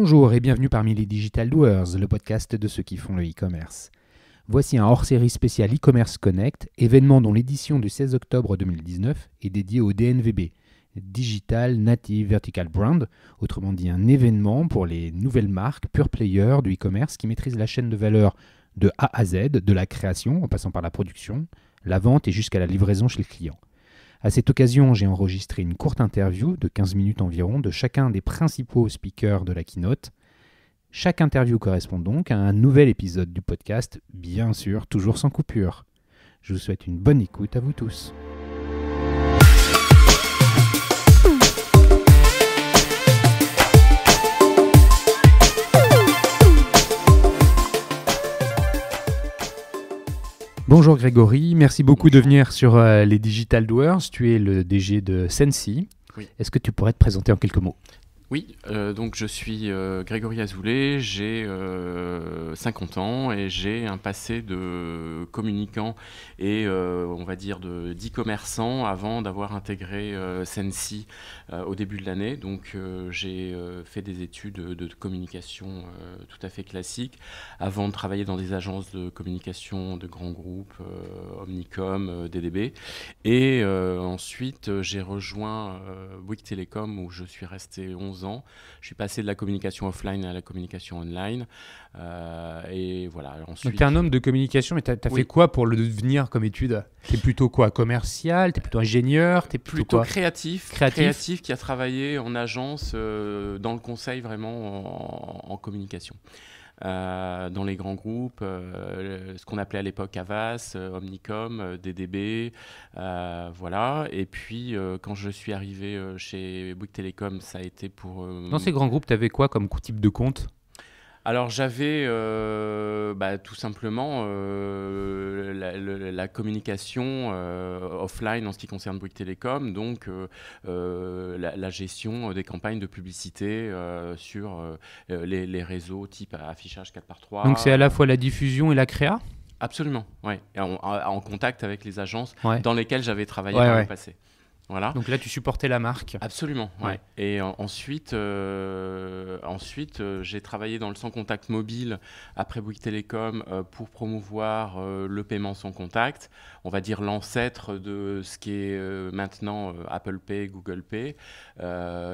Bonjour et bienvenue parmi les Digital Doers, le podcast de ceux qui font le e-commerce. Voici un hors-série spécial e-commerce Connect, événement dont l'édition du 16 octobre 2019 est dédiée au DNVB, Digital Native Vertical Brand, autrement dit un événement pour les nouvelles marques pure players du e-commerce qui maîtrisent la chaîne de valeur de A à Z, de la création en passant par la production, la vente et jusqu'à la livraison chez le client. À cette occasion, j'ai enregistré une courte interview de 15 minutes environ de chacun des principaux speakers de la keynote. Chaque interview correspond donc à un nouvel épisode du podcast, bien sûr, toujours sans coupure. Je vous souhaite une bonne écoute à vous tous. Bonjour Grégory, merci beaucoup de venir sur les Digital Doers. Tu es le DG de Sensi. Oui. Est-ce que tu pourrais te présenter en quelques mots ? Oui, donc je suis Grégory Azoulay, j'ai 50 ans et j'ai un passé de communicant et on va dire d'e-commerçant avant d'avoir intégré Sensi au début de l'année. Donc j'ai fait des études de communication tout à fait classiques avant de travailler dans des agences de communication de grands groupes, Omnicom, DDB. Et ensuite j'ai rejoint Bouygues Telecom où je suis resté 11 ans. Je suis passé de la communication offline à la communication online. Et voilà. Ensuite, donc tu es un homme de communication, mais tu as fait quoi pour le devenir comme étude ? Tu es plutôt quoi ? Commercial ? Tu es plutôt ingénieur ? Tu es plutôt quoi ? créatif qui a travaillé en agence dans le conseil vraiment en communication. Dans les grands groupes, ce qu'on appelait à l'époque Havas, Omnicom, DDB, voilà. Et puis, quand je suis arrivé chez Bouygues Telecom, ça a été pour... Dans ces grands groupes, tu avais quoi comme type de compte ? Alors j'avais tout simplement la communication offline en ce qui concerne Bouygues Telecom, donc la gestion des campagnes de publicité sur les réseaux type affichage 4x3. Donc c'est à la fois la diffusion et la créa ? Absolument, oui. En contact avec les agences dans lesquelles j'avais travaillé dans le passé. Voilà. Donc là, tu supportais la marque. Absolument, ouais. Et ensuite, j'ai travaillé dans le sans contact mobile après Bouygues Telecom pour promouvoir le paiement sans contact. On va dire l'ancêtre de ce qui est maintenant Apple Pay, Google Pay.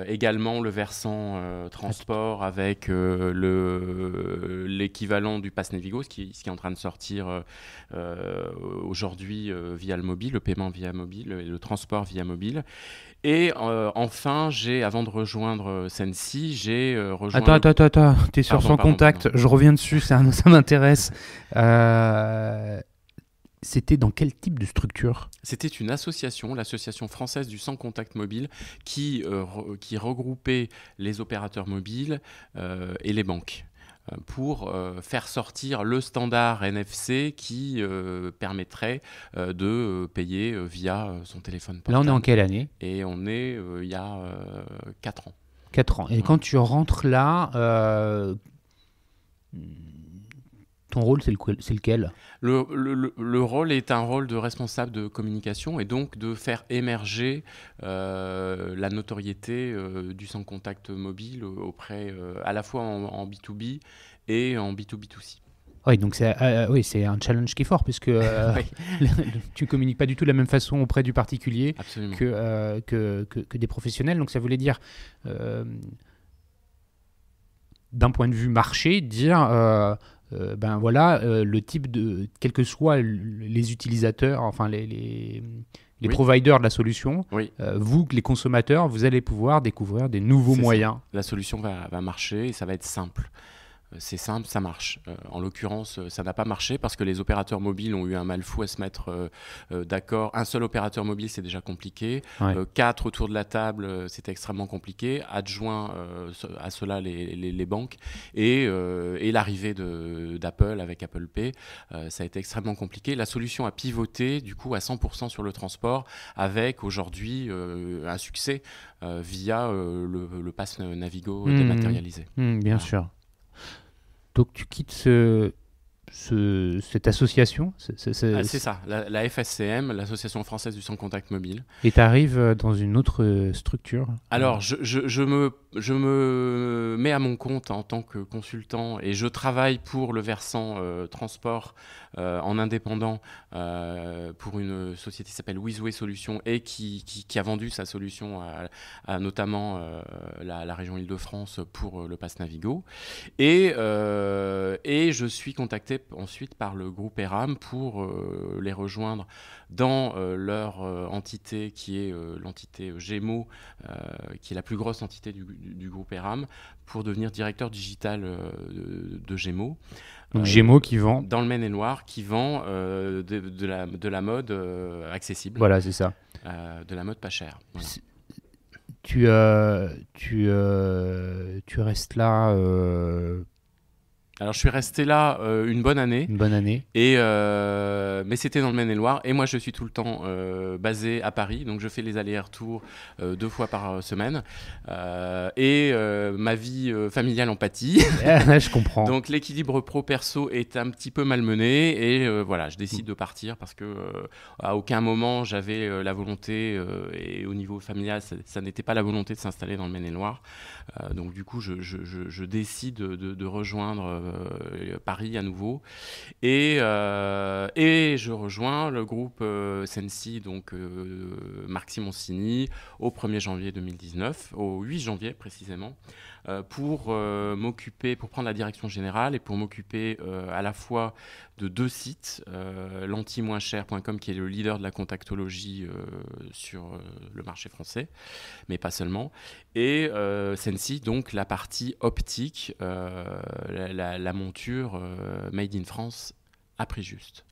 Également le versant transport avec l'équivalent du Pass Navigo, ce qui est en train de sortir aujourd'hui via le mobile, le paiement via mobile et le transport via mobile. Et enfin, avant de rejoindre Sensi, j'ai rejoint... Attends, t'es sur sans contact, je reviens dessus, ça m'intéresse. C'était dans quel type de structure ? C'était une association, l'Association française du sans contact mobile, qui regroupait les opérateurs mobiles et les banques, pour faire sortir le standard NFC qui permettrait de payer via son téléphone portable. Là, on est en quelle année ? Et on est il y a 4 ans. 4 ans. Et quand tu rentres là, ton rôle, c'est lequel ? Le rôle est un rôle de responsable de communication et donc de faire émerger la notoriété du sans contact mobile auprès, à la fois en B2B et en B2B2C. Oui, donc c'est un challenge qui est fort puisque tu ne communiques pas du tout de la même façon auprès du particulier que des professionnels. Donc ça voulait dire, d'un point de vue marché, dire... le type de, quels que soient les utilisateurs, enfin les providers de la solution, vous, les consommateurs, vous allez pouvoir découvrir des nouveaux moyens. La solution va marcher et ça va être simple. C'est simple, ça marche. En l'occurrence, ça n'a pas marché parce que les opérateurs mobiles ont eu un mal fou à se mettre d'accord. Un seul opérateur mobile, c'est déjà compliqué. 4 autour de la table, c'était extrêmement compliqué. Adjoint à cela les banques. Et l'arrivée d'Apple avec Apple Pay, ça a été extrêmement compliqué. La solution a pivoté du coup à 100% sur le transport avec aujourd'hui un succès via le Pass Navigo dématérialisé. Bien sûr. Donc tu quittes ce cette association. C'est ça, la FSCM, l'Association française du sans contact mobile. Et tu arrives dans une autre structure. Alors, je me mets à mon compte en tant que consultant et je travaille pour le versant transport en indépendant pour une société qui s'appelle Wizway Solutions et qui a vendu sa solution à notamment la région Île-de-France pour le Pass Navigo. Et je suis contacté ensuite par le groupe ERAM pour les rejoindre dans leur entité qui est l'entité Gémeaux, qui est la plus grosse entité du groupe ERAM, pour devenir directeur digital de Gémeaux. Donc Gémeaux qui vend dans le Maine-et-Loire, qui vend de la mode accessible. Voilà, c'est ça. De la mode pas chère. Voilà. Tu restes là. Alors je suis resté là une bonne année. Une bonne année. Mais c'était dans le Maine-et-Loire. Et moi je suis tout le temps basé à Paris. Donc je fais les allers-retours 2 fois par semaine. Ma vie familiale en pâtit. Je comprends. Donc l'équilibre pro-perso est un petit peu malmené. Et voilà, je décide de partir parce que à aucun moment j'avais la volonté, et au niveau familial, ça n'était pas la volonté de s'installer dans le Maine-et-Loire. Donc du coup je décide de rejoindre Paris à nouveau et je rejoins le groupe Sensi, donc Marc Simoncini, au 1er janvier 2019, au 8 janvier précisément, pour prendre la direction générale et pour m'occuper à la fois de 2 sites, l'anti-moins-cher.com qui est le leader de la contactologie sur le marché français, mais pas seulement, et Sensi, donc la partie optique, la monture made in France à prix juste.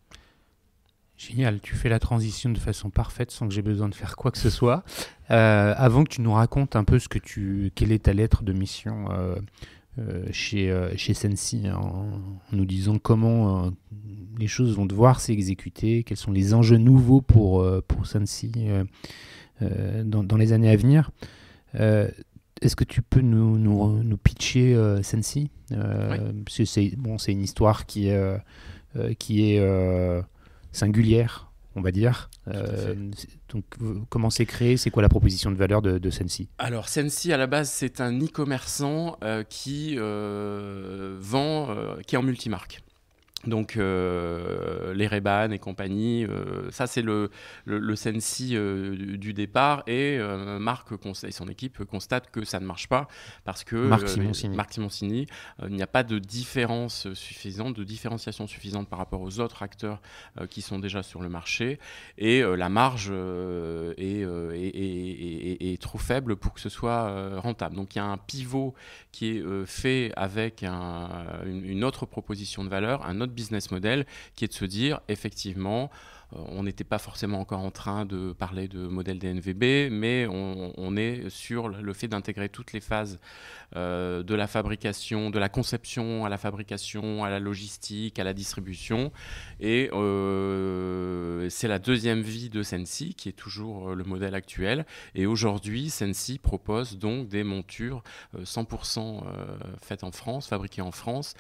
Génial, tu fais la transition de façon parfaite sans que j'ai besoin de faire quoi que ce soit. Avant que tu nous racontes un peu quelle est ta lettre de mission chez Sensi, en nous disant comment les choses vont devoir s'exécuter, quels sont les enjeux nouveaux pour Sensi dans les années à venir. Est-ce que tu peux nous pitcher Sensi ? Oui. C'est une histoire qui est singulière, on va dire. Donc, comment c'est créé ? C'est quoi la proposition de valeur de Sensi ? Alors, Sensi, à la base, c'est un e-commerçant qui vend, qui est en multimarque. Donc les Ray-Ban et compagnie, ça c'est le Sensi du départ, et Marc et son équipe constatent que ça ne marche pas parce que Marc Simoncini, il n'y a pas de différenciation suffisante par rapport aux autres acteurs qui sont déjà sur le marché, et la marge est trop faible pour que ce soit rentable. Donc il y a un pivot qui est fait avec une autre proposition de valeur, un autre business model, qui est de se dire, effectivement, on n'était pas forcément encore en train de parler de modèle DNVB, mais on est sur le fait d'intégrer toutes les phases de la fabrication, de la conception à la fabrication, à la logistique, à la distribution. Et c'est la deuxième vie de Sensi, qui est toujours le modèle actuel. Et aujourd'hui, Sensi propose donc des montures 100% faites en France, fabriquées en France,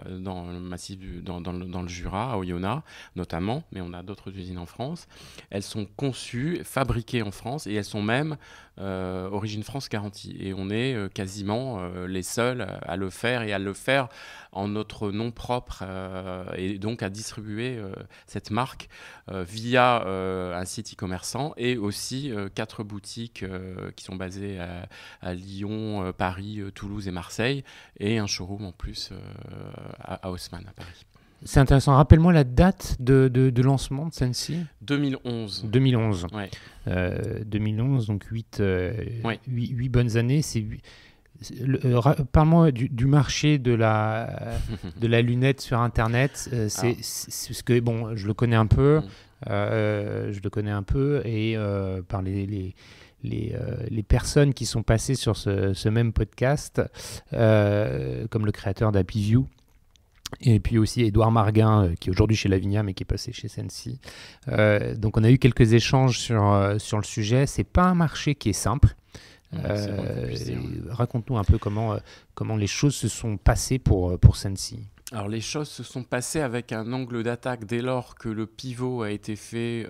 dans le massif dans le Jura, à Oyonnax notamment, mais on a d'autres usines en France. Elles sont conçues, fabriquées en France, et elles sont même origine France garantie. Et on est quasiment les seuls à le faire, et à le faire en notre nom propre, et donc à distribuer cette marque via un site e-commerçant, et aussi 4 boutiques qui sont basées à Lyon, Paris, Toulouse et Marseille, et un showroom en plus à Haussmann à Paris. C'est intéressant. Rappelle-moi la date de lancement de Sensi. 2011. 2011. Ouais. 2011, donc 8 bonnes années. Parle-moi du marché de la lunette sur Internet. C'est ce que, bon, je le connais un peu. Et par les personnes qui sont passées sur ce même podcast, comme le créateur d'HappyView, et puis aussi Édouard Marguin, qui est aujourd'hui chez Lavinia, mais qui est passé chez Sensi. Donc on a eu quelques échanges sur le sujet. C'est pas un marché qui est simple. Raconte-nous un peu comment les choses se sont passées pour Sensi. Alors les choses se sont passées avec un angle d'attaque dès lors que le pivot a été fait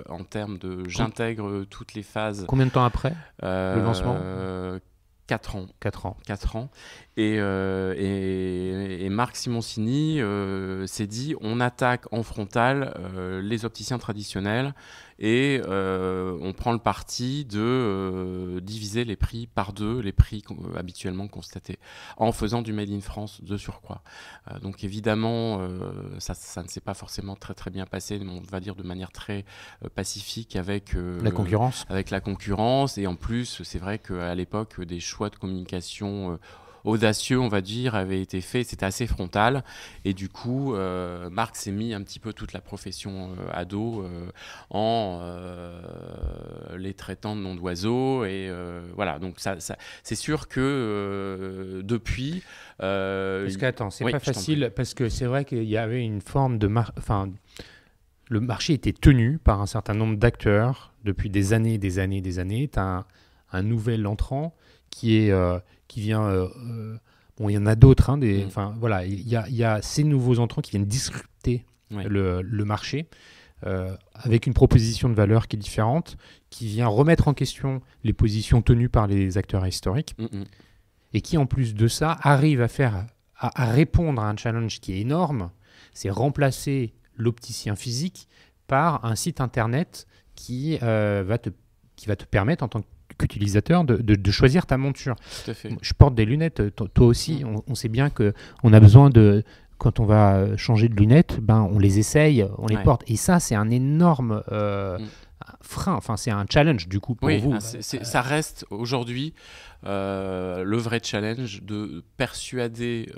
en termes de j'intègre toutes les phases. Combien de temps après le lancement 4 ans. 4 ans. 4 ans. Et Marc Simoncini s'est dit on attaque en frontal les opticiens traditionnels et on prend le parti de diviser les prix par 2, les prix habituellement constatés, en faisant du Made in France de surcroît. Donc évidemment, ça ne s'est pas forcément très très bien passé, on va dire de manière très pacifique avec la concurrence. Avec la concurrence. Et en plus, c'est vrai qu'à l'époque, des choix de communication audacieux, on va dire, avait été fait. C'était assez frontal. Et du coup, Marc s'est mis un petit peu toute la profession à dos en les traitant de noms d'oiseaux. Et voilà, donc ça, c'est sûr que depuis... parce que, attends, c'est pas facile, parce que c'est vrai qu'il y avait une forme de... le marché était tenu par un certain nombre d'acteurs depuis des années, des années, des années. Tu as un nouvel entrant qui vient... bon, il y en a d'autres. Hein, voilà, il y a ces nouveaux entrants qui viennent disrupter le marché avec une proposition de valeur qui est différente, qui vient remettre en question les positions tenues par les acteurs historiques et qui, en plus de ça, arrive à répondre à un challenge qui est énorme, c'est remplacer l'opticien physique par un site internet qui va te permettre en tant qu'utilisateur de choisir ta monture. Tout à fait. Je porte des lunettes, toi aussi, on sait bien qu'on a besoin quand on va changer de lunettes, on les essaye, on les porte. Et ça, c'est un énorme frein, enfin c'est un challenge du coup pour vous. Ça reste aujourd'hui le vrai challenge de persuader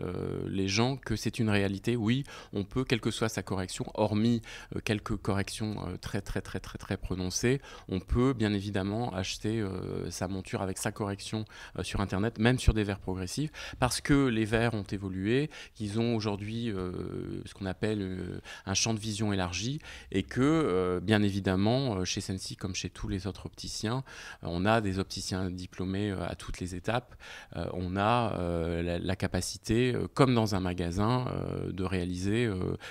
les gens que c'est une réalité. Oui, on peut, quelle que soit sa correction, hormis quelques corrections très très très très très prononcées, on peut bien évidemment acheter sa monture avec sa correction sur internet, même sur des verres progressifs, parce que les verres ont évolué, qu'ils ont aujourd'hui ce qu'on appelle un champ de vision élargi, et que bien évidemment chez Sensi comme chez tous les autres opticiens, on a des opticiens diplômés à toutes les étapes, on a la capacité, comme dans un magasin, de réaliser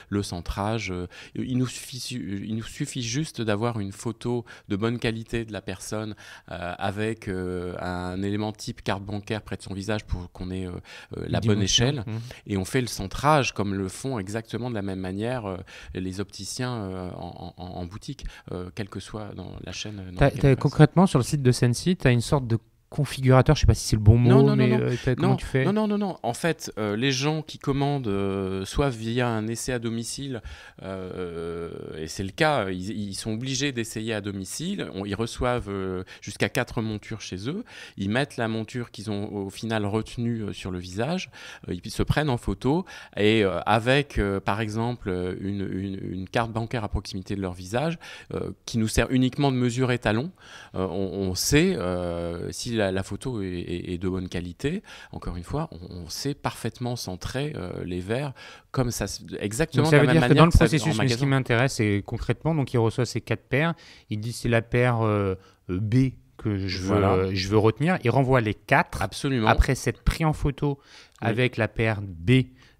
le centrage. Il nous suffit juste d'avoir une photo de bonne qualité de la personne avec un élément type carte bancaire près de son visage pour qu'on ait la bonne échelle, et on fait le centrage comme le font exactement de la même manière les opticiens en boutique, quelle que soit dans la chaîne. Concrètement, sur le site de Sensi, tu as une sorte de configurateur, je ne sais pas si c'est le bon mot, comment tu fais ? Non. En fait, les gens qui commandent soit via un essai à domicile, et c'est le cas, ils sont obligés d'essayer à domicile, ils reçoivent jusqu'à 4 montures chez eux, ils mettent la monture qu'ils ont au final retenue sur le visage, ils se prennent en photo, et avec par exemple une carte bancaire à proximité de leur visage, qui nous sert uniquement de mesure étalon, on sait si la photo est de bonne qualité. Encore une fois, on sait parfaitement centrer les verres comme ça, exactement de la même manière. Ça veut dire que dans le processus, mais ce qui m'intéresse, c'est concrètement, donc il reçoit ces 4 paires, il dit c'est la paire B que je veux retenir, il renvoie les 4. Absolument. Après s'être pris en photo avec la paire B,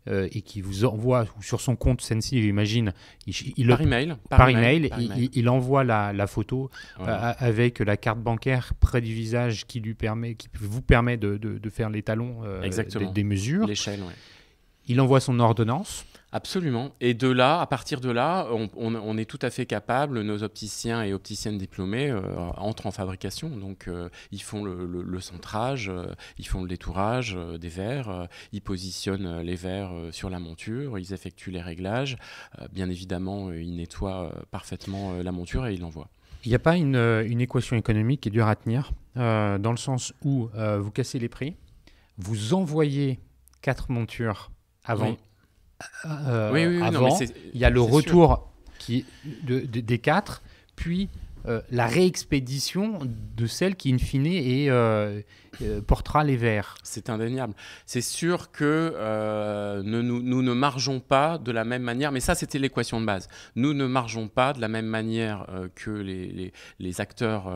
et qui vous envoie sur son compte Sensi, j'imagine, par email, il envoie la photo avec la carte bancaire près du visage qui vous permet de faire l'étalon des mesures. L'échelle, oui. Il envoie son ordonnance. Absolument. Et de là, à partir de là, on est tout à fait capable, nos opticiens et opticiennes diplômés entrent en fabrication. Donc, ils font le centrage, ils font le détourage des verres, ils positionnent les verres sur la monture, ils effectuent les réglages. Bien évidemment, ils nettoient parfaitement la monture et ils l'envoient. Il n'y a pas une équation économique qui est dure à tenir, dans le sens où vous cassez les prix, vous envoyez 4 montures avant. Oui. Avant, il y a le retour des 4, puis la réexpédition de celle qui, in fine, portera les vers. C'est indéniable. C'est sûr que nous ne margeons pas de la même manière, mais ça c'était l'équation de base. Nous ne margeons pas de la même manière que les acteurs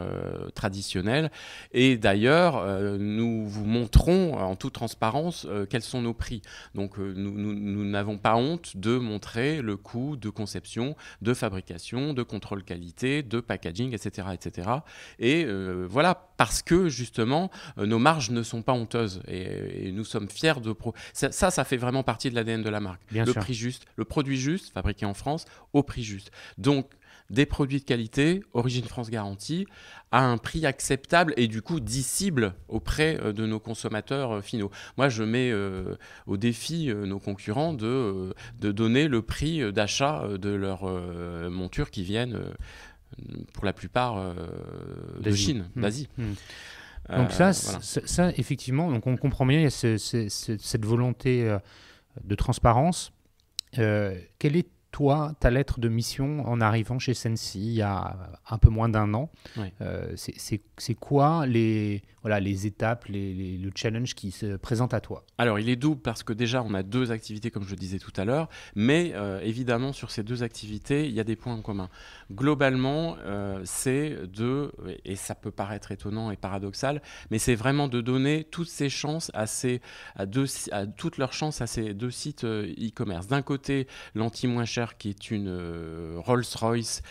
traditionnels. Et d'ailleurs, nous vous montrons en toute transparence quels sont nos prix. Donc nous n'avons pas honte de montrer le coût de conception, de fabrication, de contrôle qualité, de packaging, etc. etc. Et voilà, parce que justement, nos marges ne sont pas honteuses et nous sommes fiers de... Ça fait vraiment partie de l'ADN de la marque. Bien sûr. Prix juste, le produit juste, fabriqué en France, au prix juste. Donc, des produits de qualité, Origine France garantie, à un prix acceptable et du coup dissible auprès de nos consommateurs finaux. Moi, je mets au défi nos concurrents de donner le prix d'achat de leurs montures qui viennent pour la plupart de Chine, d'Asie. Donc ça, effectivement, donc on comprend bien, il y a cette volonté de transparence. Quelle est, toi, ta lettre de mission en arrivant chez Sensi il y a un peu moins d'un an? Ouais. C'est quoi les étapes, le challenge qui se présente à toi? Alors, il est double parce que déjà, on a 2 activités, comme je le disais tout à l'heure, mais évidemment, sur ces 2 activités, il y a des points en commun. Globalement, c'est et ça peut paraître étonnant et paradoxal, mais c'est vraiment de donner toutes ces chances toutes leurs chances à ces 2 sites e-commerce. D'un côté, l'anti-moins cher qui est une Rolls-Royce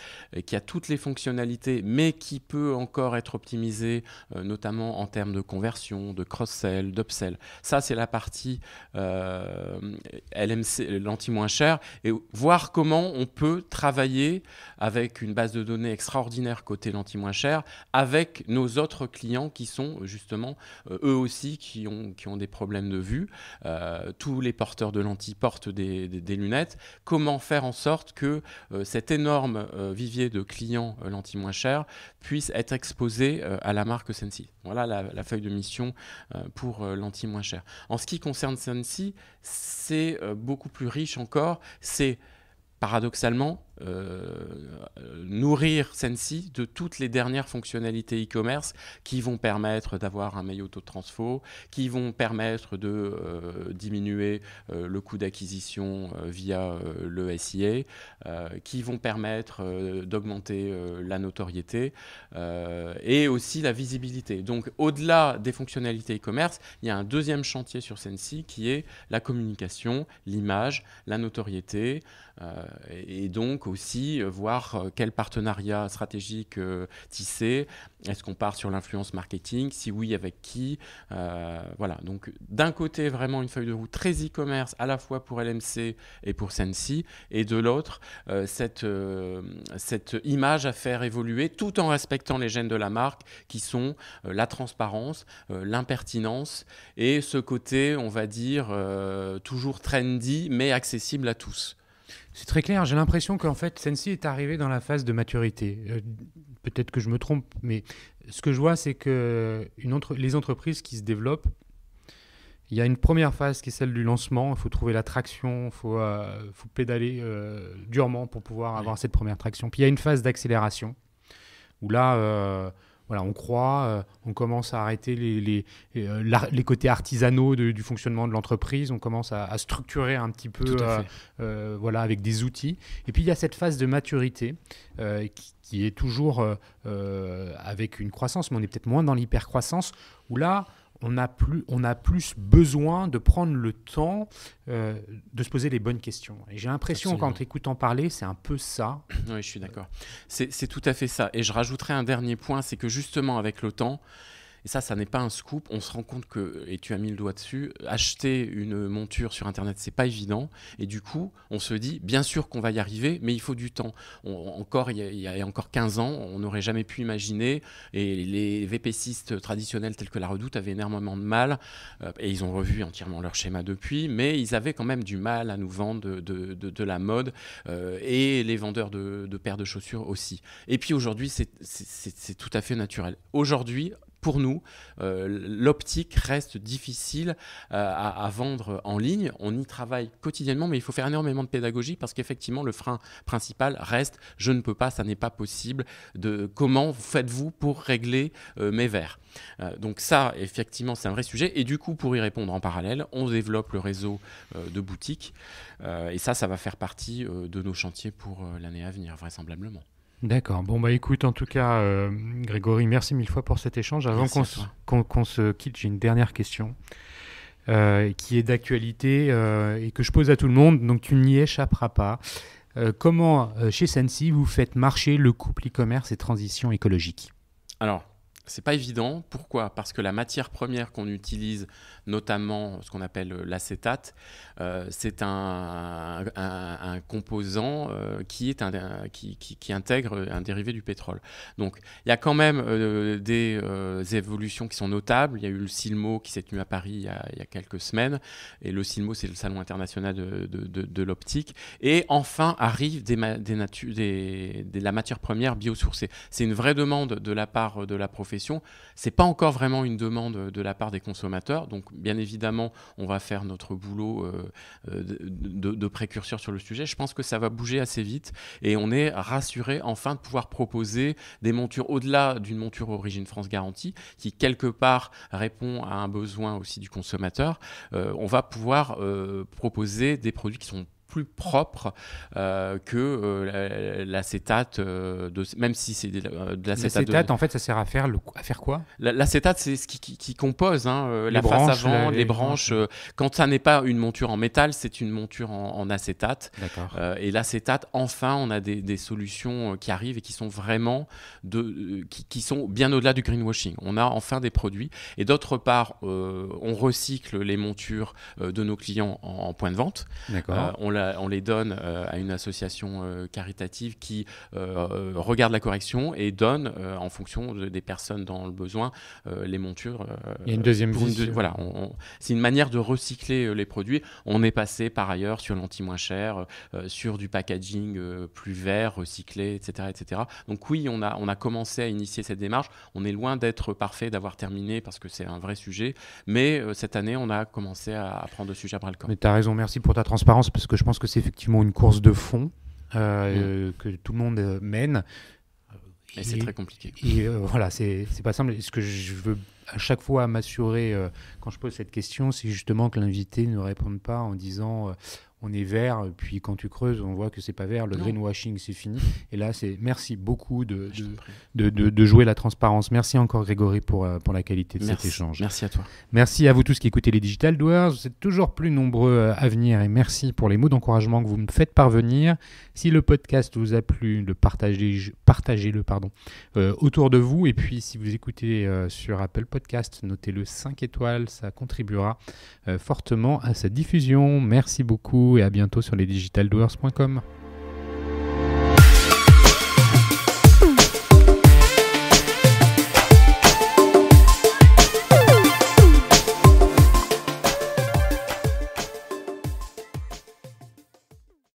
qui a toutes les fonctionnalités, mais qui peut encore être optimisée, notamment en termes de conversion, de cross-sell, d'upsell. Ça, c'est la partie LMC, l'anti-moins cher, et voir comment on peut travailler avec une base de données extraordinaire côté l'anti-moins cher, avec nos autres clients qui sont justement eux aussi qui ont des problèmes de vue. Tous les porteurs de lentilles portent des lunettes. Comment faire en sorte que cet énorme vivier de clients lentilles moins chères puisse être exposé à la marque Sensi. Voilà la feuille de mission pour lentilles moins chères. En ce qui concerne Sensi, c'est beaucoup plus riche encore. C'est paradoxalement nourrir Sensi de toutes les dernières fonctionnalités e-commerce qui vont permettre d'avoir un meilleur taux de transfo, qui vont permettre de diminuer le coût d'acquisition via le SIA, qui vont permettre d'augmenter la notoriété et aussi la visibilité. Donc au-delà des fonctionnalités e-commerce, il y a un deuxième chantier sur Sensi qui est la communication, l'image, la notoriété et donc aussi voir quel partenariat stratégique tisser. Est-ce qu'on part sur l'influence marketing? Si oui, avec qui? Voilà. Donc d'un côté, vraiment une feuille de route très e-commerce, à la fois pour LMC et pour Sensi, et de l'autre, cette image à faire évoluer tout en respectant les gènes de la marque qui sont la transparence, l'impertinence et ce côté, on va dire, toujours trendy mais accessible à tous. C'est très clair. J'ai l'impression qu'en fait, Sensi est arrivé dans la phase de maturité. Peut-être que je me trompe, mais ce que je vois, c'est que les entreprises qui se développent, il y a une première phase qui est celle du lancement. Il faut trouver la traction, il faut pédaler durement pour pouvoir avoir cette première traction. Puis il y a une phase d'accélération où là... Voilà, on croit, on commence à arrêter les côtés artisanaux du fonctionnement de l'entreprise, on commence à structurer un petit peu voilà, avec des outils. Et puis il y a cette phase de maturité qui est toujours avec une croissance, mais on est peut-être moins dans l'hypercroissance, où là, on a plus besoin de prendre le temps de se poser les bonnes questions. Et j'ai l'impression, qu'en t'écoutant parler, c'est un peu ça. Oui, je suis d'accord. C'est tout à fait ça. Et je rajouterai un dernier point, c'est que justement avec le temps, et ça n'est pas un scoop, on se rend compte que, et tu as mis le doigt dessus, acheter une monture sur Internet, c'est pas évident. Et du coup, on se dit, bien sûr qu'on va y arriver, mais il faut du temps. Il y a encore 15 ans, on n'aurait jamais pu imaginer, et les VPCistes traditionnels tels que La Redoute avaient énormément de mal, et ils ont revu entièrement leur schéma depuis, mais ils avaient quand même du mal à nous vendre de la mode, et les vendeurs de paires de chaussures aussi. Et puis aujourd'hui, c'est tout à fait naturel. Aujourd'hui, pour nous, l'optique reste difficile à vendre en ligne. On y travaille quotidiennement, mais il faut faire énormément de pédagogie parce qu'effectivement, le frein principal reste « je ne peux pas, ça n'est pas possible ». Comment faites-vous pour régler mes verres ? Donc ça, effectivement, c'est un vrai sujet. Et du coup, pour y répondre en parallèle, on développe le réseau de boutiques. Et ça va faire partie de nos chantiers pour l'année à venir, vraisemblablement. D'accord. Bon, écoute, en tout cas, Grégory, merci mille fois pour cet échange. Avant qu'on se quitte, j'ai une dernière question qui est d'actualité et que je pose à tout le monde, donc tu n'y échapperas pas. Comment, chez Sensi, vous faites marcher le couple e-commerce et transition écologique ? Alors, c'est pas évident. Pourquoi ? Parce que la matière première qu'on utilise, notamment ce qu'on appelle l'acétate, c'est un composant qui intègre un dérivé du pétrole. Donc, il y a quand même des évolutions qui sont notables. Il y a eu le Silmo qui s'est tenu à Paris il y a quelques semaines. Et le Silmo, c'est le Salon international de l'optique. Et enfin, arrive la matière première biosourcée. C'est une vraie demande de la part de la profession. C'est pas encore vraiment une demande de la part des consommateurs. Donc, bien évidemment, on va faire notre boulot de précurseur sur le sujet. Je pense que ça va bouger assez vite et on est rassuré enfin de pouvoir proposer des montures au-delà d'une monture Origine France garantie qui, quelque part, répond à un besoin aussi du consommateur. On va pouvoir proposer des produits qui sont plus propre que l'acétate, même si c'est de l'acétate. L'acétate, en fait, ça sert à faire quoi ? L'acétate, c'est ce qui compose la branches, face avant, les branches. Quand ça n'est pas une monture en métal, c'est une monture en acétate. D'accord. Et l'acétate, enfin, on a des solutions qui arrivent et qui sont vraiment qui sont bien au-delà du greenwashing. On a enfin des produits. Et d'autre part, on recycle les montures de nos clients en point de vente. D'accord. On les donne à une association caritative qui regarde la correction et donne, en fonction des personnes dans le besoin, les montures. Il y a une deuxième vie. Voilà, c'est une manière de recycler les produits. On est passé par ailleurs sur l'anti moins cher, sur du packaging plus vert, recyclé, etc., etc. Donc oui, on a commencé à initier cette démarche. On est loin d'être parfait, d'avoir terminé parce que c'est un vrai sujet. Mais cette année, on a commencé à prendre le sujet à bras le corps. Mais tu as raison, merci pour ta transparence parce que je pense que c'est effectivement une course de fond que tout le monde mène. Et c'est très compliqué. Et voilà, c'est pas simple. Et ce que je veux à chaque fois m'assurer quand je pose cette question, c'est justement que l'invité ne réponde pas en disant on est vert, puis quand tu creuses, on voit que c'est pas vert, le greenwashing c'est fini. Et là, merci beaucoup de jouer la transparence. Merci encore Grégory pour la qualité de cet échange. Merci à toi. Merci à vous tous qui écoutez les Digital Doers. Vous êtes toujours plus nombreux à venir et merci pour les mots d'encouragement que vous me faites parvenir. Si le podcast vous a plu, partagez-le autour de vous. Et puis si vous écoutez sur Apple Podcast, notez-le 5 étoiles, ça contribuera fortement à sa diffusion. Merci beaucoup et à bientôt sur lesdigitaldoers.com.